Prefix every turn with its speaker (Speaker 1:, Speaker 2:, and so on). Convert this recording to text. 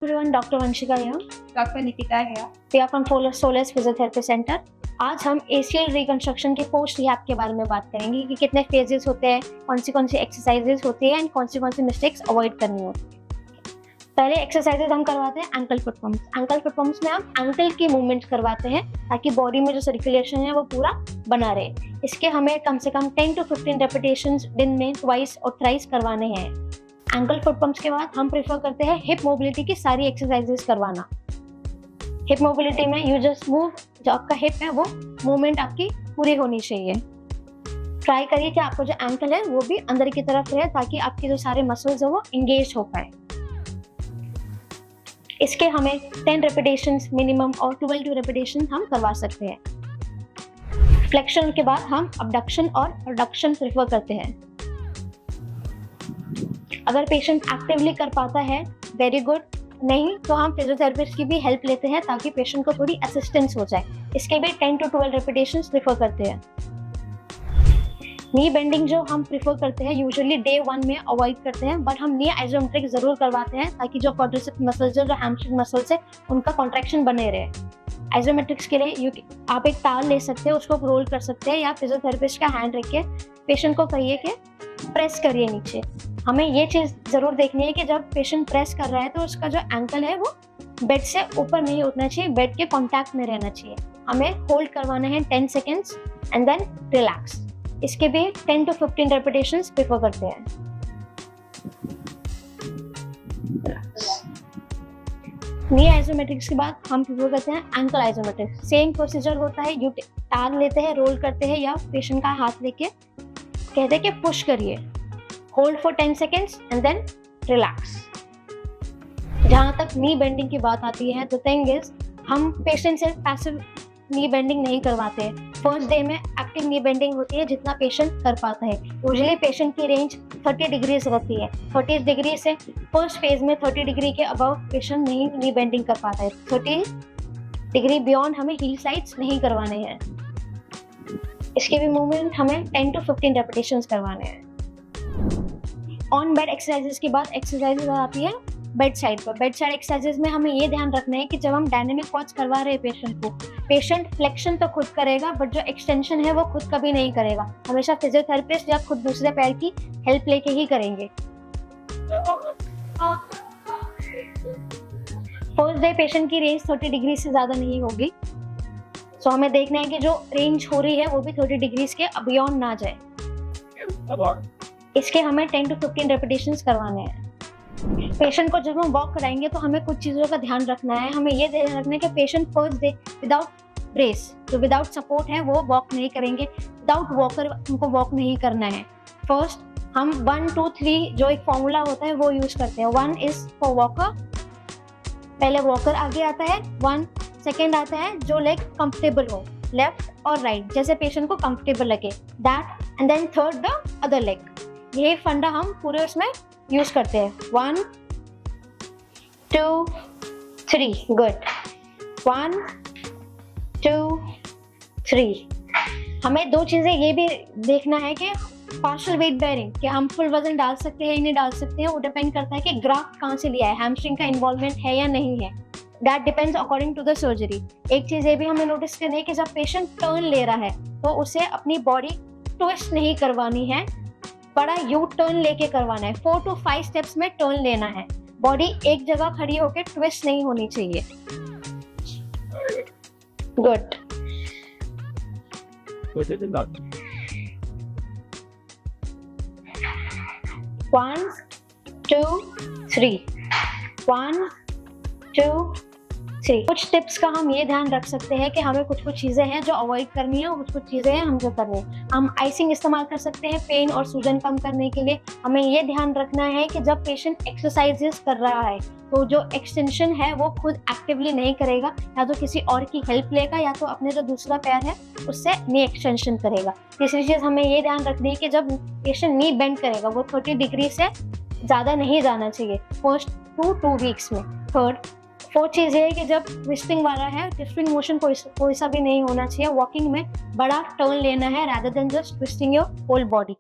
Speaker 1: Everyone, Dr. Vanshika here.
Speaker 2: Doctor Nikita है।
Speaker 1: We are from Solace Physiotherapy Center. आज हम ACL reconstruction के post rehab के बारे में बात करेंगे कि कितने फेजेस होते हैं, कौन सी एक्सरसाइजेस होती है एंड कौन सी मिस्टेक्स अवॉइड करनी होती है। पहले एक्सरसाइजेस हम करवाते हैं ankle foot pumps. Ankle foot pumps में हम एंकल की मूवमेंट करवाते हैं ताकि बॉडी में जो सर्कुलेशन है वो पूरा बना रहे। इसके हमें कम से कम 10 to 15 रेपिटेशंस दिन में ट्वाइस और थ्राइस करवाने हैं। एंकल फुट पम्प्स के बाद हम प्रेफर करते हैं हिप मोबिलिटी की सारी एक्सरसाइजेस करवाना। हिप मोबिलिटी में यू जस्ट मूव, जो आपका हिप है वो मूवमेंट आपकी पूरी होनी चाहिए। ट्राई करिए कि आपका जो एंकल है वो भी अंदर की तरफ रहे ताकि आपके जो सारे मसल्स है वो इंगेज हो पाए। इसके हमें 10 रेपिटेशंस मिनिमम और 12 रेपिटेशन हम करवा सकते हैं। फ्लेक्शन के बाद हम अबडक्शन और एडक्शन प्रेफर करते हैं। अगर पेशेंट एक्टिवली कर पाता है वेरी गुड, नहीं तो हम फिजियोथेरेपिस्ट की भी हेल्प लेते हैं ताकि पेशेंट को थोड़ी असिस्टेंस हो जाए। इसके भी 10 to 12 रेपिटेशंस प्रेफर करते हैं। नी बेंडिंग जो हम प्रेफर करते हैं यूजुअली डे 1 में अवॉइड करते हैं, बट हम नी आइसोमेट्रिक जरूर करवाते हैं ताकि जो क्वाड्रिसेप्स मसल्स जो हैमस्ट्रिंग मसल्स है उनका कॉन्ट्रैक्शन बने रहे। आइसोमेट्रिक्स के लिए आप एक तार ले सकते हैं, उसको रोल कर सकते हैं या फिजियोथेरेपिस्ट का हैंड रख के पेशेंट को कहिए कि प्रेस करिए नीचे। हमें ये चीज़ ज़रूर देखनी है कि जब पेशेंट प्रेस कर रहा है तो उसका जो एंकल है वो बेड से ऊपर नहीं उठना चाहिए, बेड के कांटेक्ट में रहना चाहिए। हमें होल्ड करवाना है 10 सेकेंड्स एंड देन रिलैक्स। इसके भी 10 to 15 रेपिटेशंस प्रेफर करते हैं। नी आइसोमेट्रिक्स के बाद हम प्रेफर करते हैं एंकल आइसोमेट्रिक्स। सेम प्रोसीजर होता है, यू टांग लेते हैं, रोल करते हैं या पेशेंट का हाथ लेके कहते हैं कि पुश करिए, hold for 10 seconds and then relax. जहाँ तक नी बेंडिंग की बात आती है, द थिंग इज हम पेशेंट से पैसिव नी बेंडिंग नहीं करवाते हैं। फर्स्ट डे में एक्टिव नी बेंडिंग होती है जितना पेशेंट कर पाता है। यूजुअली पेशेंट की रेंज 30 डिग्रीज रहती है। 30 डिग्री से फर्स्ट फेज में 30 डिग्री के अबव पेशेंट नहीं नी बेंडिंग कर पाता है। 30 डिग्री बियॉन्ड हमें हील स्लाइड्स नहीं करवाने हैं। इसके भी मूवमेंट हमें 10 to 15 रेपिटेशंस करवाने हैं। ऑन बेड एक्सरसाइजेस के बाद एक्सरसाइजेस आती है बेड साइड पर। बेड साइड एक्सरसाइजेस में हमें ये ध्यान रखना है कि जब हम डायनेमिक क्वाड्स करवा रहे हैं पेशेंट को, पेशेंट फ्लेक्शन तो खुद करेगा बट जो एक्सटेंशन है वो खुद कभी नहीं करेगा। हमेशा फिजियोथेरेपिस्ट या खुद दूसरे पैर की हेल्प लेके ही करेंगे। फर्स्ट डे पेशेंट की रेंज 30 डिग्री से ज़्यादा नहीं होगी, सो हमें देखना है कि जो रेंज हो रही है वो भी 30 डिग्रीज के बियॉन्ड ना जाए। इसके हमें 10 to 15 रेपिटेशंस करवाने हैं। पेशेंट को जब हम वॉक कराएंगे तो हमें कुछ चीज़ों का ध्यान रखना है। हमें ये ध्यान रखना है कि patient first day without brace, जो विदाउट सपोर्ट है वो वॉक नहीं करेंगे। विदाउट वॉकर उनको वॉक नहीं करना है। फर्स्ट हम 1 2 3 जो एक फॉर्मूला होता है वो यूज करते हैं। 1 इज फॉर वॉकर, पहले वॉकर आगे आता है। 1 सेकेंड आता है जो लेग कंफर्टेबल हो, लेफ्ट और राइट, जैसे पेशेंट को कंफर्टेबल लगे, that, and then third the other leg. ये फंडा हम पूरे उसमें यूज करते हैं। 1 2 3 गुड। 1 2 3। हमें दो चीजें ये भी देखना है कि पार्शियल वेट बेयरिंग, कि हम फुल वजन डाल सकते हैं या नहीं डाल सकते हैं, वो डिपेंड करता है कि ग्राफ्ट कहाँ से लिया है, हैमस्ट्रिंग का इन्वॉल्वमेंट है या नहीं है। That depends according to the surgery. एक चीज ये भी हमें नोटिस करनी है कि जब पेशेंट टर्न ले रहा है तो उसे अपनी बॉडी ट्विस्ट नहीं करवानी है, बड़ा यू टर्न लेके करवाना है। 4 to 5 स्टेप्स में टर्न लेना है। बॉडी एक जगह खड़ी होकर ट्विस्ट नहीं होनी चाहिए। गुड। 1 2 3 1 2 3। कुछ टिप्स का हम ये ध्यान रख सकते हैं कि हमें कुछ चीज़ें हैं जो अवॉइड करनी है और कुछ चीज़ें हैं हम जो करनी है। हम आइसिंग इस्तेमाल कर सकते हैं पेन और सूजन कम करने के लिए। हमें ये ध्यान रखना है कि जब पेशेंट एक्सरसाइजेस कर रहा है तो जो एक्सटेंशन है वो खुद एक्टिवली नहीं करेगा, या तो किसी और की हेल्प लेगा या तो अपने जो दूसरा पैर है उससे नी एक्सटेंशन करेगा। तीसरी चीज़ हमें ये ध्यान रखनी है कि जब पेशेंट नी बेंड करेगा वो 30 डिग्री से ज़्यादा नहीं जाना चाहिए फर्स्ट 2 वीक्स में। फोर्थ चीज़ ये है कि जब ट्विस्टिंग वाला है, ट्विस्टिंग मोशन कोई सा भी नहीं होना चाहिए। वॉकिंग में बड़ा टर्न लेना है rather than just twisting your whole body।